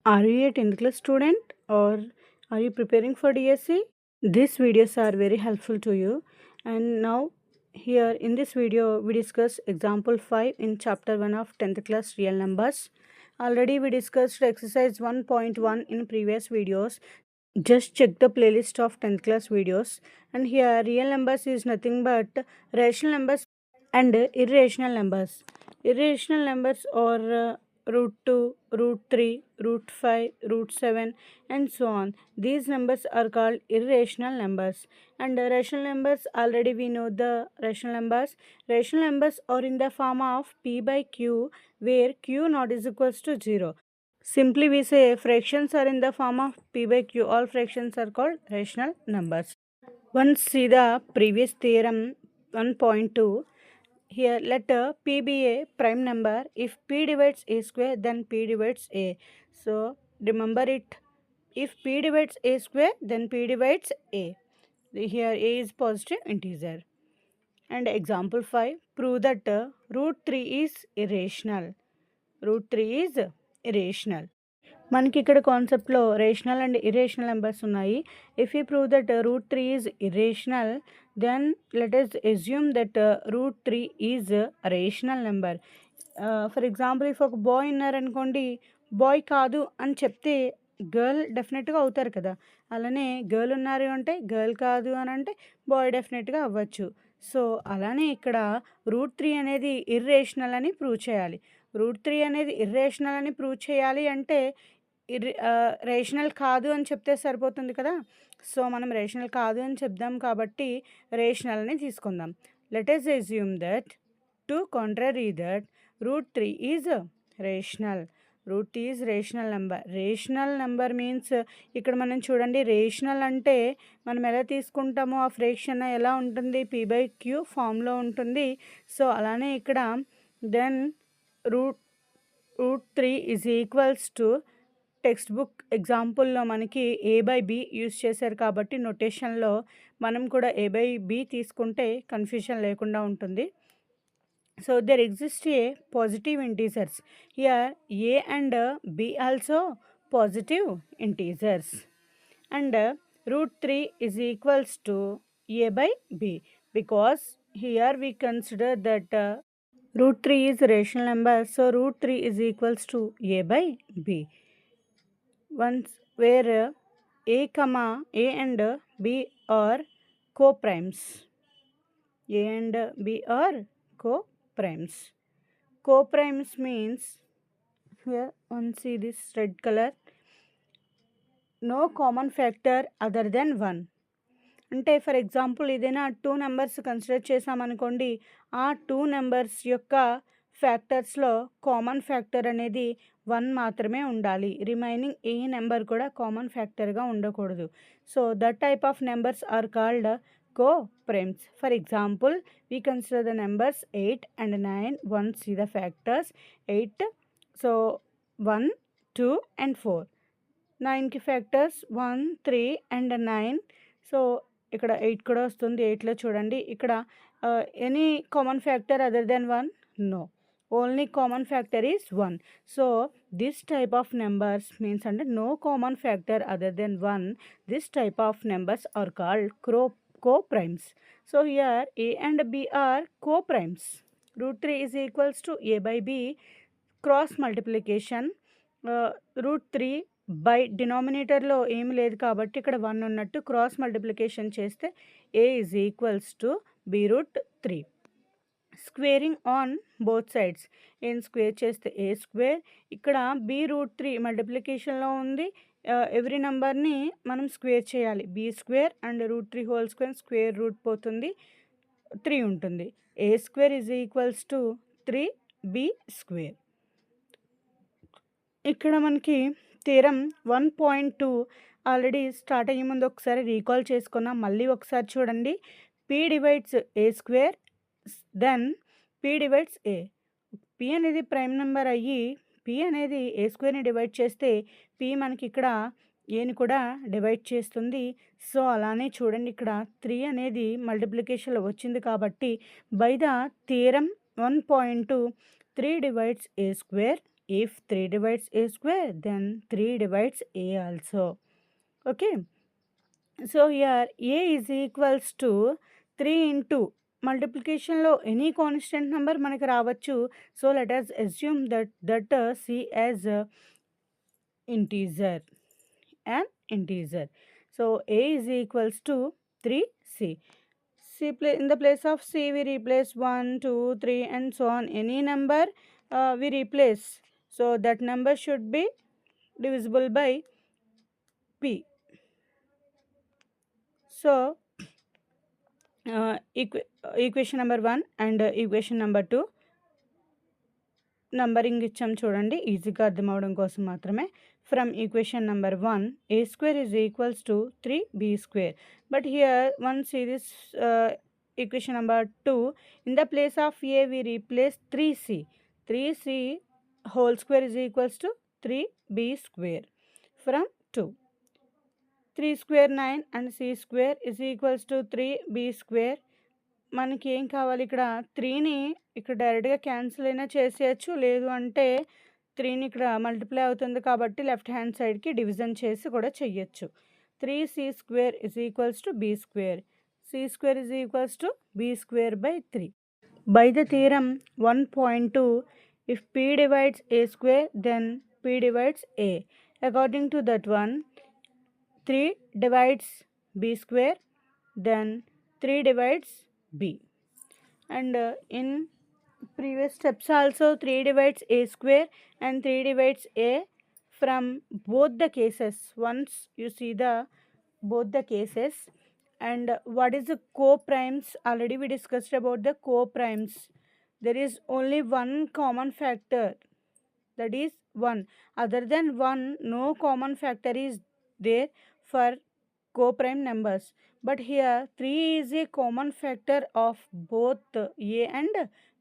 Are you a 10th class student or are you preparing for DSC? These videos are very helpful to you. And now, here in this video, we discuss example 5 in chapter 1 of 10th class real numbers. Already, we discussed exercise 1.1 in previous videos. Just check the playlist of 10th class videos. And here, real numbers is nothing but rational numbers and irrational numbers. Irrational numbers are root 2, root 3, root 5, root 7 and so on. These numbers are called irrational numbers. And rational numbers, already we know the rational numbers. Rational numbers are in the form of p by q, where q not is equals to 0. Simply we say fractions are in the form of p by q. All fractions are called rational numbers. Once see the previous theorem 1.2. Here let p be a prime number. If p divides a square, then p divides a. So remember it. If p divides a square, then p divides a. Here a is positive integer. And example 5. Prove that root 3 is irrational. Root 3 is irrational. మనకి ఇక్కడ కాన్సెప్ట్లో rational and irrational numbers ఉన్నాయి. If you prove that root 3 is irrational, then let us assume that root 3 is rational number. For example if ఒక boy ఉన్నారనుకోండి, boy కాదు అని చెప్తే girl డెఫినెట్గా అవుతారు కదా. అలానే గర్ల్ ఉన్నారు అంటే గర్ల్ కాదు అని అంటే బాయ్ డెఫినెట్గా అవ్వచ్చు. సో అలానే ఇక్కడ రూట్ 3 అనేది ఇర్రేషనల్ అని ప్రూవ్ చేయాలి. రూట్ 3 అనేది ఇర్రేషనల్ అని ప్రూవ్ చేయాలి అంటే రేషనల్ కాదు అని చెప్తే సరిపోతుంది కదా. సో మనం రేషనల్ కాదు అని చెప్దాం కాబట్టి రేషనల్ అని తీసుకుందాం. లెట్ us assume that to contrary that root 3 is rational. Root is rational number. Rational number means ఇక్కడ మనం చూడండి, రేషనల్ అంటే మనం ఎలా తీసుకుంటామో ఆ ఫ్రేక్షన్ ఎలా ఉంటుంది, పీ బై క్యూ ఫామ్లో ఉంటుంది. సో అలానే ఇక్కడ then root 3 is equals to text book ఎగ్జాంపుల్లో మనకి ఏ బై బి యూస్ చేశారు కాబట్టి నొటేషన్లో మనం కూడా ఏ బై బి తీసుకుంటే కన్ఫ్యూజన్ లేకుండా ఉంటుంది. So there exist a positive integers. Here a and b also positive integers. And root 3 is equals to a by b because here we consider that root 3 is rational number. So root 3 is equals to a by b. Once where a and b are co-primes. A and b are co-primes. Co-primes means here one see this red color. No common factor other than 1. అంటే for example ఏదైనా 2 numbers consider చేసామనుకోండి, ఆ 2 numbers యొక్క ఫ్యాక్టర్స్లో common factor అనేది 1 మాత్రమే ఉండాలి. Remaining ఏ number కూడా కామన్ ఫ్యాక్టర్గా ఉండకూడదు. So that type of numbers are called co-primes. For example, we consider the numbers 8 and 9. Once see the factors 8, so 1, 2 and 4. 9కి ఫ్యాక్టర్స్ 1, 3 and 9. సో ఇక్కడ 8 కూడా వస్తుంది. 8లో చూడండి ఇక్కడ any common factor other than 1? No, only common factor is 1. So this type of numbers means అంటే no common factor other than 1. This type of numbers are called co-primes. So here a and b are co-primes. Root 3 is equals to a by b. Cross multiplication. Root 3 by డినామినేటర్లో ఏమి లేదు కాబట్టి ఇక్కడ 1 ఉన్నట్టు cross multiplication చేస్తే A is equals to B root 3. Squaring on both sides. ఏం square చేస్తే A square. ఇక్కడ బి రూట్ 3 మల్టిప్లికేషన్లో ఉంది. ఎవ్రీ నెంబర్ని మనం స్క్వేర్ చేయాలి. B square and root 3 whole square root పోతుంది, 3 ఉంటుంది. A square is equals to 3b square. ఇక్కడ మనకి థీరం 1.2 ఆల్రెడీ స్టార్ట్ అయ్యే ముందు ఒకసారి రీకాల్ చేసుకున్నాం. మళ్ళీ ఒకసారి చూడండి. P divides A square, then P divides A. P అనేది ప్రైమ్ నెంబర్ అయ్యి పీ అనేది ఏ స్క్వేర్ని డివైడ్ చేస్తే పీ మనకి ఇక్కడ ఏని కూడా డివైడ్ చేస్తుంది. సో అలానే చూడండి ఇక్కడ 3 అనేది మల్టిప్లికేషన్లో వచ్చింది కాబట్టి by the theorem 1.2 3 divides A square If 3 divides a square, then 3 divides a also. Okay. So here a is equals to 3 into multiplicationలో ఎనీ కాన్స్టెంట్ నెంబర్ మనకు రావచ్చు. So let us assume that c as integer, an integer. So a is equals to 3c. In the place of c we replace 1, 2, 3 and so on. Any number we replace. So that number should be divisible by p. So equation number 1 and equation number 2 numbering ఇచ్చాం చూడండి, ఈజీగా అర్థం అవడం కోసం మాత్రమే. From equation number 1 a square is equals to 3b square. But here one see this equation number 2, in the place of a we replace 3c. 3c whole square is equals to 3b square. From 2 3 square 9 and c square is equals to 3b square. మనకి ఏం కావాలి, ఇక్కడ 3ని ఇక్కడ డైరెక్ట్గా cancel అయినా చేసేయచ్చు, లేదు అంటే 3ని ఇక్కడ మల్టిప్లై అవుతుంది కాబట్టి లెఫ్ట్ హ్యాండ్ సైడ్కి డివిజన్ చేసి కూడా చెయ్యొచ్చు. 3c square is equals to b square. c square is equals to b square by 3. By the theorem 1.2, if p divides a square, then p divides a. According to that one, 3 divides b square, then 3 divides b. And in previous steps also 3 divides a square and 3 divides a. From both the cases, once you see the both the cases, and what is the co-primes, already we discussed about the co-primes. There is only one common factor, that is 1. Other than 1, no common factor is there for co-prime numbers. But here 3 is a common factor of both a and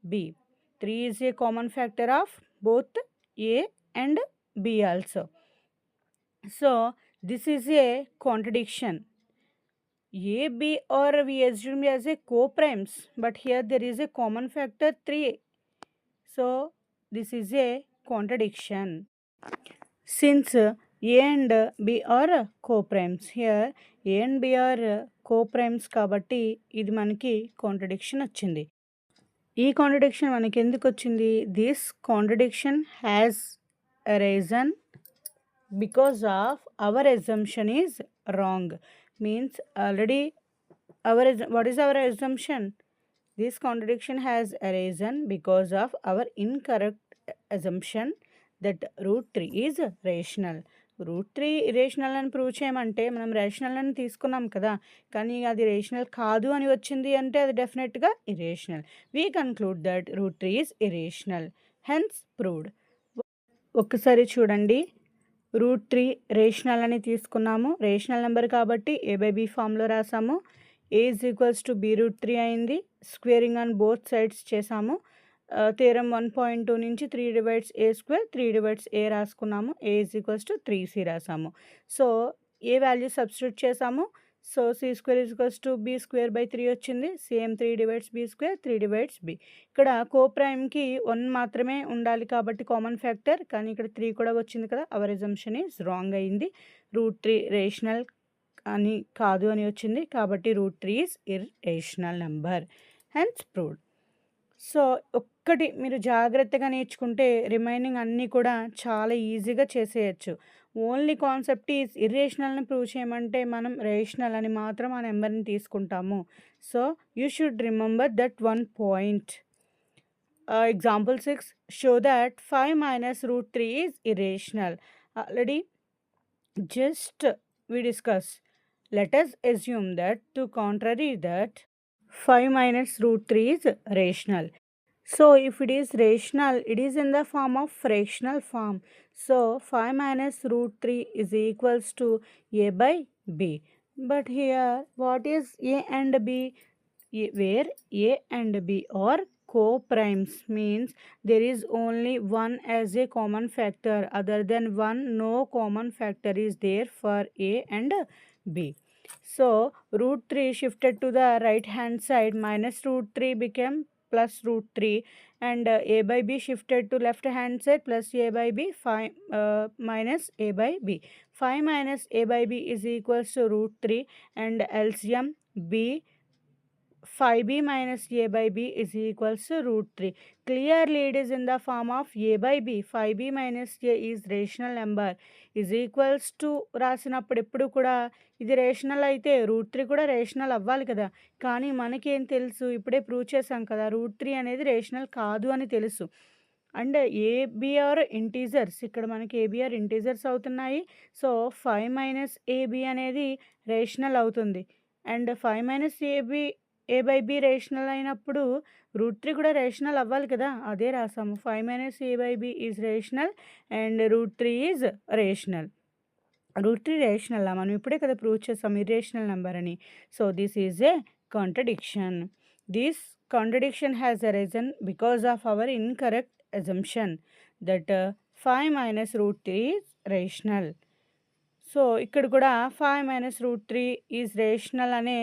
b. 3 is a common factor of both a and b also. So this is a contradiction. A, b or we assume as a co-primes, but here there is a common factor 3. So this is a contradiction. Since a and b are co-primes, here a and b are co-primes కాబట్టి ఇది మనకి contradiction వచ్చింది. ఈ contradiction మనకి ఎందుకు వచ్చింది? This contradiction has arisen because of our assumption is wrong. Means already what is our assumption? This contradiction has arisen because of our incorrect assumption that root 3 is rational. Root 3 irrational అని prove చేయమంటే మనం rational అని తీసుకున్నాం కదా, కానీ అది rational కాదు అని వచ్చింది అంటే అది డెఫినెట్గా irrational. We conclude that root 3 is irrational, hence proved. ఒక్కసారి చూడండి, రూట్ 3 రేషనల్ అని తీసుకున్నాము, రేషనల్ నెంబర్ కాబట్టి ఏ బై బి ఫామ్లో రాసాము. A is equals to B root 3 అయింది, స్క్వేరింగ్ ఆన్ బోత్ సైడ్స్ చేసాము. థియరం 1.2 నుంచి 3 divides A square 3 divides A రాసుకున్నాము, A is equals to 3c రాసాము. సో ఏ వాల్యూ సబ్స్టిట్యూట్ చేసాము, so C square is equals to B square by 3 వచ్చింది. Same 3 divides B square 3 divides B. ఇక్కడ కోప్రైమ్కి 1 మాత్రమే ఉండాలి కాబట్టి కామన్ ఫ్యాక్టర్, కానీ ఇక్కడ 3 కూడా వచ్చింది కదా, అవర్ అజంప్షన్ ఈజ్ రాంగ్ అయింది. రూట్ 3 రేషనల్ అని కాదు అని వచ్చింది కాబట్టి root 3 is irrational number, hence proved. So ఒక్కటి మీరు జాగ్రత్తగా నేర్చుకుంటే రిమైనింగ్ అన్నీ కూడా చాలా ఈజీగా చేసేయచ్చు. ఓన్లీ కాన్సెప్ట్ ఈజ్ ఇర్రేషనల్ని ప్రూవ్ చేయమంటే మనం రేషనల్ అని మాత్రం ఆ నెంబర్ని తీసుకుంటాము. So you should remember that one point. Example 6, show that 5 minus root 3 is irrational. Already just we discuss. Let us assume that to contrary that 5 minus root 3 is rational. So if it is rational, it is in the form of fractional form. So 5 minus root 3 is equals to a by b. But here what is a and b? Where a and b are co-primes, means there is only one as a common factor. Other than one, no common factor is there for a and b. So root 3 shifted to the right hand side, minus root 3 became plus root 3, and a by b shifted to left hand side plus a by b 5 minus a by b. 5 minus a by b is equals to root 3 and LCM b 5b minus a by b is equals to root 3. Clearly it is in the form of a by b. 5b minus a is rational number is equals to రాసినప్పుడు ఎప్పుడు కూడా ఇది rational అయితే route 3 కూడా rational అవ్వాలి కదా. కానీ మనకేం తెలుసు, ఇప్పుడే ప్రూవ్ చేసాం కదా, రూట్ 3 అనేది రేషనల్ కాదు అని తెలుసు. అండ్ ఏబిఆర్ ఇంటీజర్స్, ఇక్కడ మనకి ఏబిఆర్ ఇంటీజర్స్ అవుతున్నాయి. సో 5 మైనస్ ఏబి అనేది రేషనల్ అవుతుంది. And 5 minus a by b rational అయినప్పుడు రూట్ 3 కూడా రేషనల్ అవ్వాలి కదా, అదే రాసాము. 5 minus a by b is rational and root 3 is rational. Root 3 rational మనం ఇప్పుడే కదా ప్రూవ్ చేసాం ఇర్రేషనల్ నెంబర్ అని. So this is a contradiction. This contradiction has arisen because of our incorrect assumption that 5 minus root 3 is rational. So ఇక్కడ కూడా 5 minus root 3 is rational అనే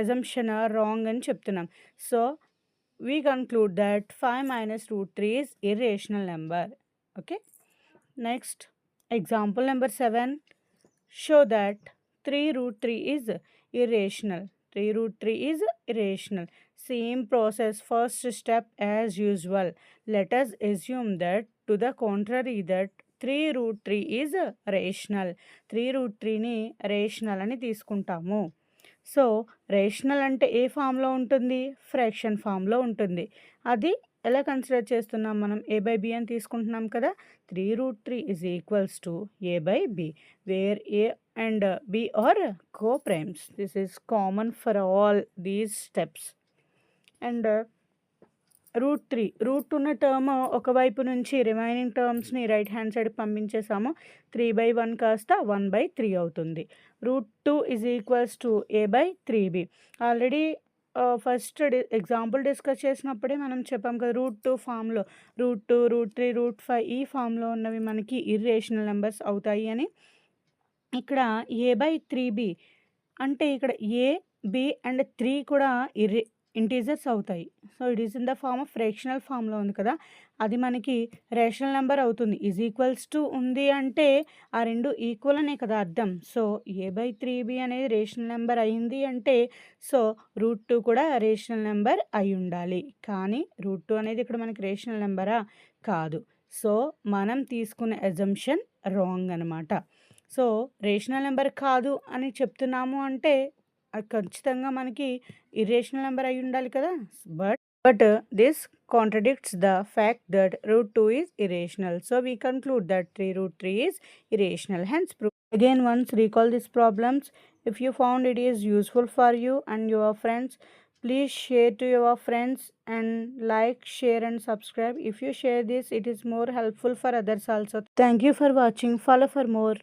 assumption wrong అని చెప్తున్నాం. So we conclude that 5 minus root 3 is irrational number. Okay, next example number 7. Show that 3 root 3 is irrational. 3 root 3 is irrational. Same process, first step as usual. Let us assume that to the contrary that 3 root 3 is rational. 3 root 3ని rational అని తీసుకుంటాము. So rational అంటే ఏ ఫామ్లో ఉంటుంది, fraction ఫామ్లో ఉంటుంది. అది ఎలా consider చేస్తున్నాం మనం, ఏ బై బి అని తీసుకుంటున్నాం కదా. 3 root 3 is equals to a by b, where a and b are co-primes. This is common for all these steps. And root 3 root ఉన్న టర్మ్ ఒకవైపు నుంచి రిమైనింగ్ టర్మ్స్ని రైట్ హ్యాండ్ సైడ్ పంపించేసాము. 3/1 కాస్త 1/3 అవుతుంది. Root 2 is equals to a by 3b. Already first example discuss చేసినప్పుడే మనం చెప్పాం కదా, రూట్ 2 ఫామ్లో రూట్ 2, రూట్ 3, రూట్ 5 ఈ ఫామ్లో ఉన్నవి మనకి ఇర్రేషనల్ నెంబర్స్ అవుతాయి అని. ఇక్కడ a by 3b అంటే ఇక్కడ a, b అండ్ 3 కూడా ఇంటీజర్స్ అవుతాయి. So it is in the form of fractional ఫామ్లో ఉంది కదా, అది మనకి రేషనల్ నెంబర్ అవుతుంది. ఈజ్ ఈక్వల్స్ టు ఉంది అంటే ఆ రెండు ఈక్వల్ అనే కదా అర్థం. సో a by 3b అనేది రేషనల్ నెంబర్ అయింది అంటే సో రూట్ 2 కూడా రేషనల్ నెంబర్ అయి ఉండాలి. కానీ రూట్ 2 అనేది ఇక్కడ మనకి రేషనల్ నెంబరా కాదు. సో మనం తీసుకునే అజంప్షన్ రాంగ్ అనమాట. సో రేషనల్ నెంబర్ కాదు అని చెప్తున్నాము అంటే అది ఖచ్చితంగా మనకి ఇర్రేషనల్ నెంబర్ అయి ఉండాలి కదా. But this contradicts the fact that root 2 is irrational. So we conclude that 3 root 3 is irrational. Hence, again once recall these problems. If you found it is useful for you and your friends, please share to your friends and like, share and subscribe. If you share this, it is more helpful for others also. Thank you for watching. Follow for more.